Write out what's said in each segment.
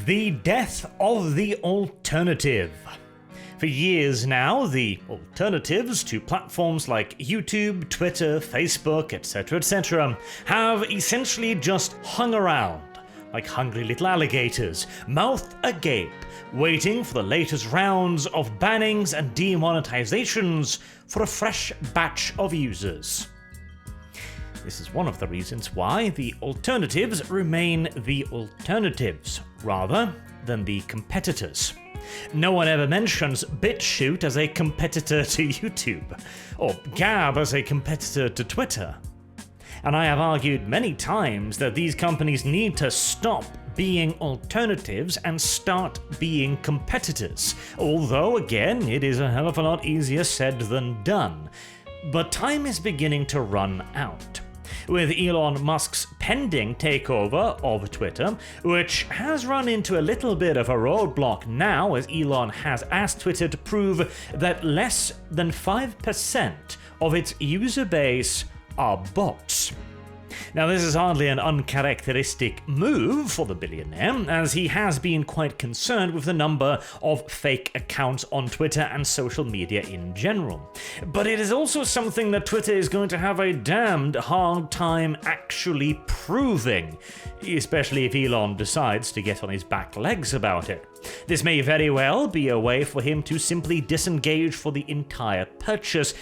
The death of the alternative. For years now, the alternatives to platforms like YouTube, Twitter, Facebook, etc., have essentially just hung around like hungry little alligators, mouth agape, waiting for the latest rounds of bannings and demonetizations for a fresh batch of users. This is one of the reasons why the alternatives remain the alternatives, rather than the competitors. No one ever mentions BitChute as a competitor to YouTube, or Gab as a competitor to Twitter. And I have argued many times that these companies need to stop being alternatives and start being competitors, although again, it is a hell of a lot easier said than done. But time is beginning to run out. With Elon Musk's pending takeover of Twitter, which has run into a little bit of a roadblock now, as Elon has asked Twitter to prove that less than 5% of its user base are bots. Now, this is hardly an uncharacteristic move for the billionaire, as he has been quite concerned with the number of fake accounts on Twitter and social media in general. But it is also something that Twitter is going to have a damned hard time actually proving, especially if Elon decides to get on his back legs about it. This may very well be a way for him to simply disengage for the entire purchase,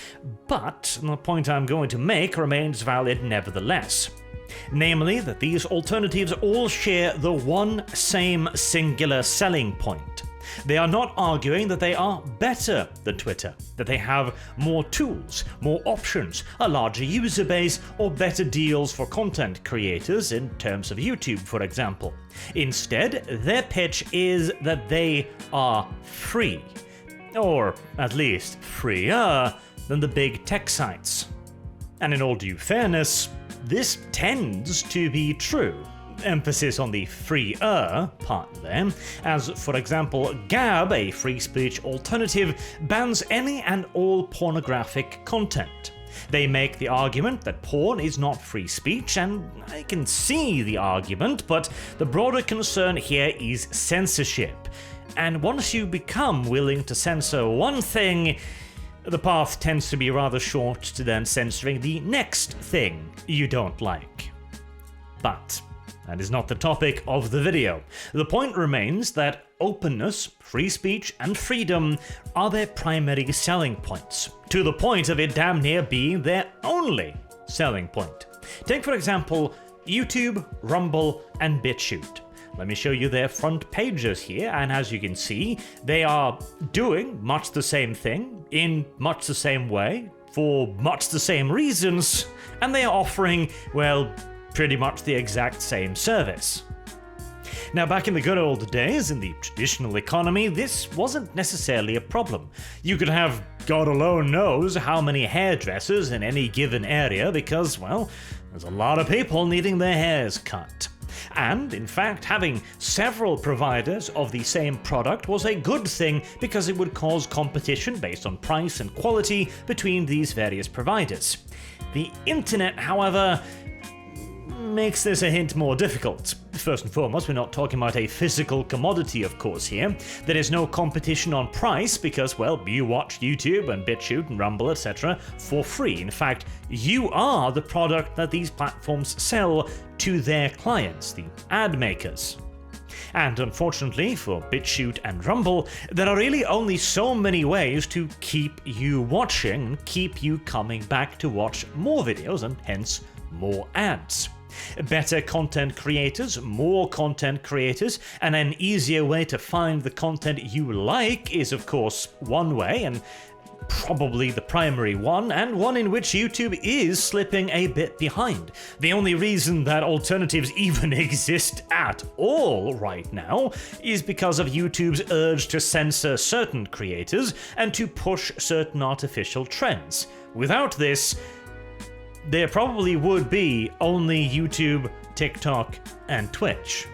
but the point I'm going to make remains valid nevertheless. Namely, that these alternatives all share the one same singular selling point. They are not arguing that they are better than Twitter, that they have more tools, more options, a larger user base, or better deals for content creators in terms of YouTube, for example. Instead, their pitch is that they are free, or at least freer than the big tech sites. And in all due fairness, this tends to be true. Emphasis on the freer part there, as for example, Gab, a free speech alternative, bans any and all pornographic content. They make the argument that porn is not free speech, and I can see the argument, but the broader concern here is censorship. And once you become willing to censor one thing, the path tends to be rather short to then censoring the next thing you don't like. But that is not the topic of the video. The point remains that openness, free speech, and freedom are their primary selling points, to the point of it damn near being their only selling point. Take, for example, YouTube, Rumble, and BitChute. Let me show you their front pages here, and as you can see, they are doing much the same thing, in much the same way, for much the same reasons, and they are offering, well, pretty much the exact same service. Now, back in the good old days, in the traditional economy, this wasn't necessarily a problem. You could have God alone knows how many hairdressers in any given area because, well, there's a lot of people needing their hairs cut. And, in fact, having several providers of the same product was a good thing because it would cause competition based on price and quality between these various providers. The internet, however, makes this a hint more difficult. First and foremost, we're not talking about a physical commodity, of course, here. There is no competition on price because, well, you watch YouTube and BitChute and Rumble, etc. for free. In fact, you are the product that these platforms sell to their clients, the ad makers. And unfortunately for BitChute and Rumble, there are really only so many ways to keep you watching and keep you coming back to watch more videos and hence more ads. Better content creators, more content creators, and an easier way to find the content you like is of course one way, and probably the primary one, and one in which YouTube is slipping a bit behind. The only reason that alternatives even exist at all right now is because of YouTube's urge to censor certain creators and to push certain artificial trends. Without this, there probably would be only YouTube, TikTok, and Twitch.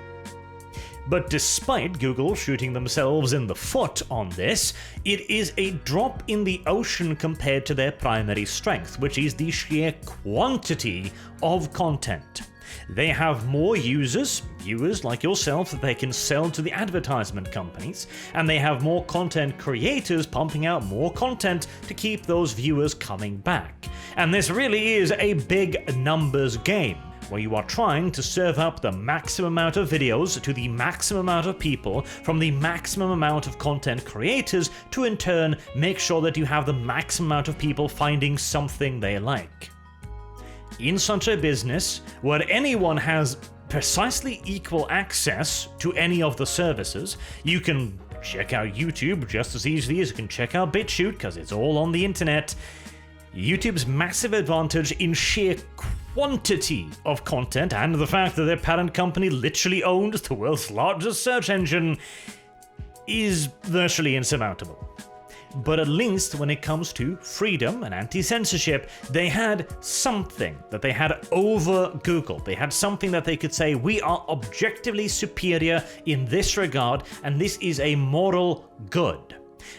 But despite Google shooting themselves in the foot on this, it is a drop in the ocean compared to their primary strength, which is the sheer quantity of content. They have more users, viewers like yourself, that they can sell to the advertisement companies, and they have more content creators pumping out more content to keep those viewers coming back. And this really is a big numbers game, where you are trying to serve up the maximum amount of videos to the maximum amount of people from the maximum amount of content creators to in turn make sure that you have the maximum amount of people finding something they like. In such a business, where anyone has precisely equal access to any of the services, you can check out YouTube just as easily as you can check out BitChute because it's all on the internet. YouTube's massive advantage in sheer quantity of content and the fact that their parent company literally owns the world's largest search engine is virtually insurmountable. But at least when it comes to freedom and anti-censorship, they had something that they had over Google. They had something that they could say, we are objectively superior in this regard, and this is a moral good.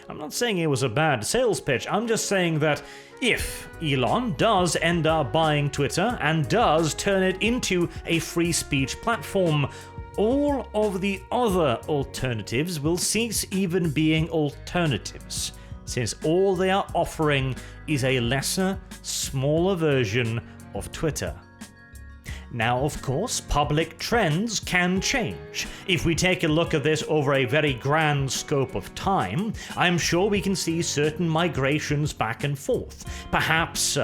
I'm not saying it was a bad sales pitch, I'm just saying that if Elon does end up buying Twitter and does turn it into a free speech platform, all of the other alternatives will cease even being alternatives, since all they are offering is a lesser, smaller version of Twitter. Now, of course, public trends can change. If we take a look at this over a very grand scope of time, I'm sure we can see certain migrations back and forth. Perhaps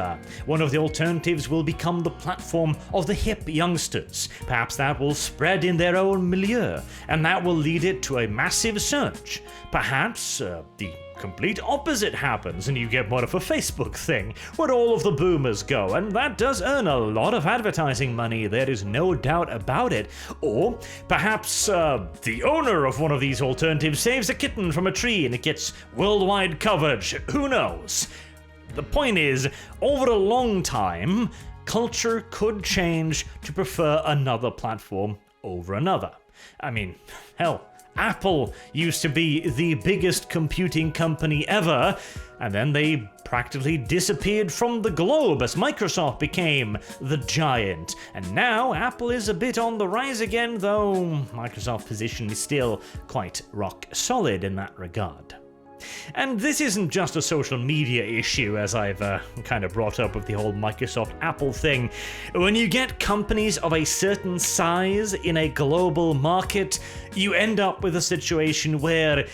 one of the alternatives will become the platform of the hip youngsters. Perhaps that will spread in their own milieu, and that will lead it to a massive surge. Perhaps the complete opposite happens and you get more of a Facebook thing where all of the boomers go, and that does earn a lot of advertising money, there is no doubt about it. Or perhaps the owner of one of these alternatives saves a kitten from a tree and it gets worldwide coverage, who knows? The point is, over a long time, culture could change to prefer another platform over another. I mean, hell, Apple used to be the biggest computing company ever, and then they practically disappeared from the globe as Microsoft became the giant. And now Apple is a bit on the rise again, though Microsoft's position is still quite rock solid in that regard. And this isn't just a social media issue, as I've kind of brought up with the whole Microsoft Apple thing. When you get companies of a certain size in a global market, you end up with a situation where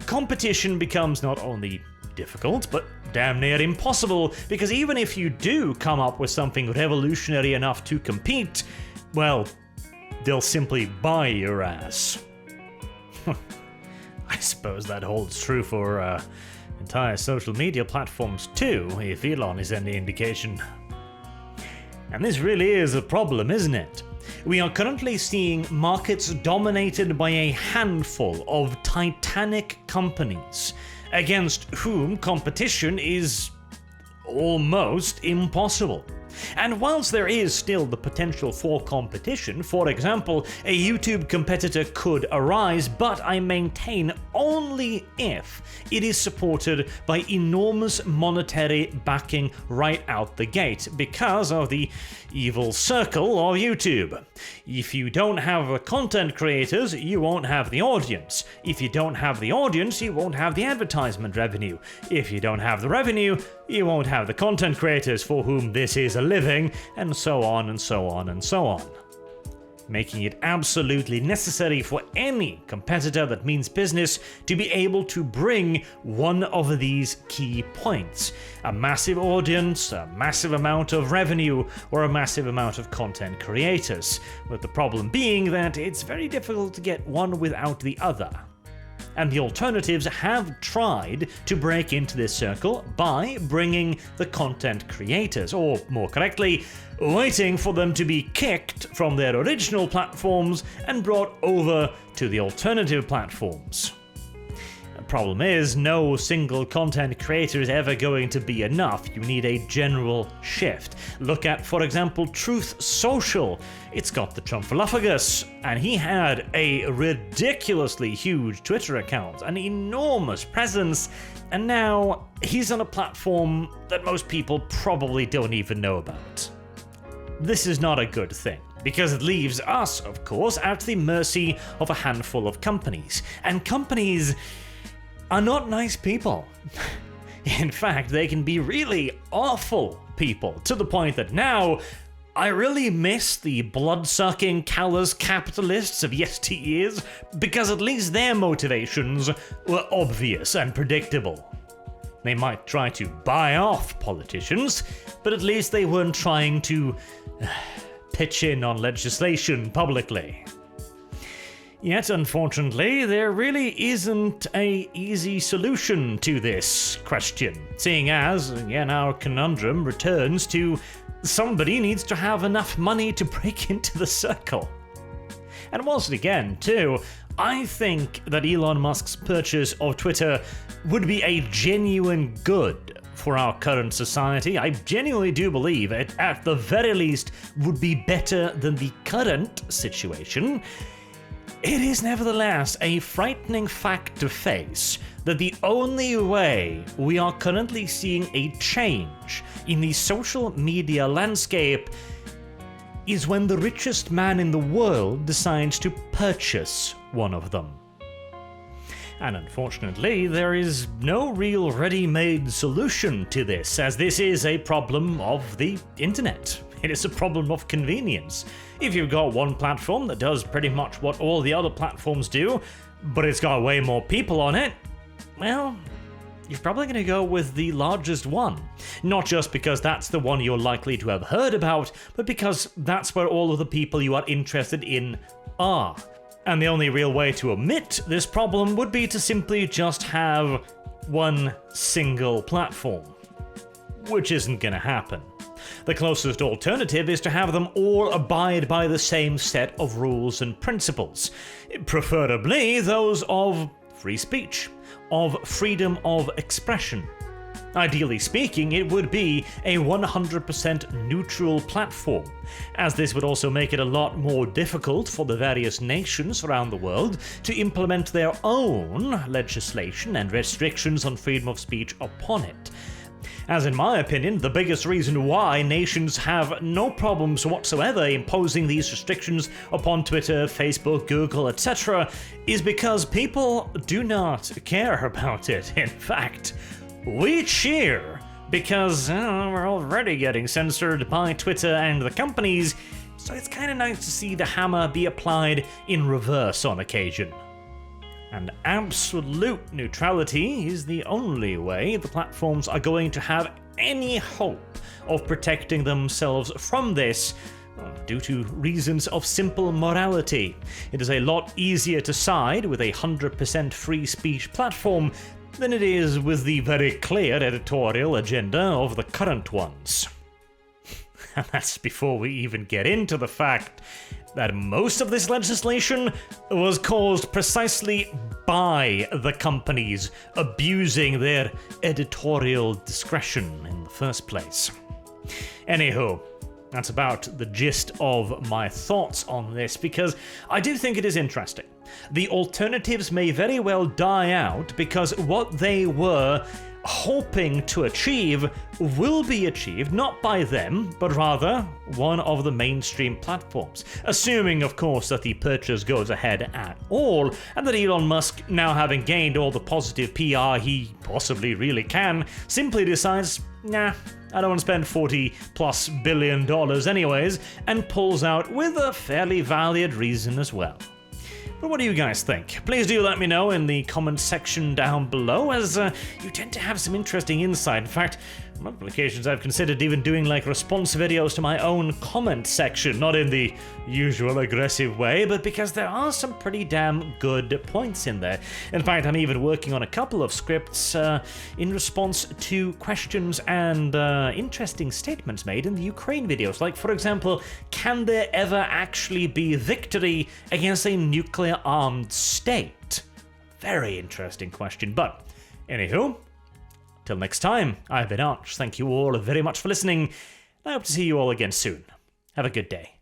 competition becomes not only difficult, but damn near impossible, because even if you do come up with something revolutionary enough to compete, well, they'll simply buy your ass. I suppose that holds true for entire social media platforms too, if Elon is any indication. And this really is a problem, isn't it? We are currently seeing markets dominated by a handful of titanic companies, against whom competition is almost impossible. And whilst there is still the potential for competition, for example, a YouTube competitor could arise, but I maintain only if it is supported by enormous monetary backing right out the gate, because of the evil circle of YouTube. If you don't have the content creators, you won't have the audience. If you don't have the audience, you won't have the advertisement revenue. If you don't have the revenue, you won't have the content creators for whom this is a living, and so on and so on and so on. Making it absolutely necessary for any competitor that means business to be able to bring one of these key points: a massive audience, a massive amount of revenue, or a massive amount of content creators, with the problem being that it's very difficult to get one without the other. And the alternatives have tried to break into this circle by bringing the content creators, or more correctly, waiting for them to be kicked from their original platforms and brought over to the alternative platforms. The problem is, no single content creator is ever going to be enough. You need a general shift. Look at, for example, Truth Social. It's got the Trumphalophagus, and he had a ridiculously huge Twitter account, an enormous presence, and now he's on a platform that most people probably don't even know about. This is not a good thing, because it leaves us, of course, at the mercy of a handful of companies. And companies are not nice people. In fact, they can be really awful people, to the point that now I really miss the blood-sucking, callous capitalists of yesteryears, because at least their motivations were obvious and predictable. They might try to buy off politicians, but at least they weren't trying to pitch in on legislation publicly. Yet, unfortunately, there really isn't an easy solution to this question, seeing as, again, our conundrum returns to somebody needs to have enough money to break into the circle. And once again, too, I think that Elon Musk's purchase of Twitter would be a genuine good for our current society. I genuinely do believe it, at the very least, would be better than the current situation. It is nevertheless a frightening fact to face that the only way we are currently seeing a change in the social media landscape is when the richest man in the world decides to purchase one of them. And unfortunately, there is no real ready-made solution to this, as this is a problem of the internet. It is a problem of convenience. If you've got one platform that does pretty much what all the other platforms do, but it's got way more people on it, well, you're probably going to go with the largest one. Not just because that's the one you're likely to have heard about, but because that's where all of the people you are interested in are. And the only real way to omit this problem would be to simply just have one single platform, which isn't going to happen. The closest alternative is to have them all abide by the same set of rules and principles, preferably those of free speech, of freedom of expression. Ideally speaking, it would be a 100% neutral platform, as this would also make it a lot more difficult for the various nations around the world to implement their own legislation and restrictions on freedom of speech upon it. As in my opinion, the biggest reason why nations have no problems whatsoever imposing these restrictions upon Twitter, Facebook, Google, etc. is because people do not care about it. In fact, we cheer because we're already getting censored by Twitter and the companies, so it's kind of nice to see the hammer be applied in reverse on occasion. And absolute neutrality is the only way the platforms are going to have any hope of protecting themselves from this, due to reasons of simple morality. It is a lot easier to side with a 100% free speech platform than it is with the very clear editorial agenda of the current ones. And that's before we even get into the fact that most of this legislation was caused precisely by the companies abusing their editorial discretion in the first place. Anywho, that's about the gist of my thoughts on this, because I do think it is interesting. The alternatives may very well die out because what they were hoping to achieve will be achieved not by them, but rather one of the mainstream platforms. Assuming, of course, that the purchase goes ahead at all, and that Elon Musk, now having gained all the positive PR he possibly really can, simply decides, nah, I don't want to spend $40+ billion anyways, and pulls out with a fairly valid reason as well. But what do you guys think? Please do let me know in the comments section down below, as you tend to have some interesting insight. In fact, on multiple occasions I've considered even doing like response videos to my own comment section, not in the usual aggressive way, but because there are some pretty damn good points in there. In fact, I'm even working on a couple of scripts in response to questions and interesting statements made in the Ukraine videos. Like, for example, can there ever actually be victory against a nuclear-armed state? Very interesting question, but anywho, till next time, I've been Arch. Thank you all very much for listening. I hope to see you all again soon. Have a good day.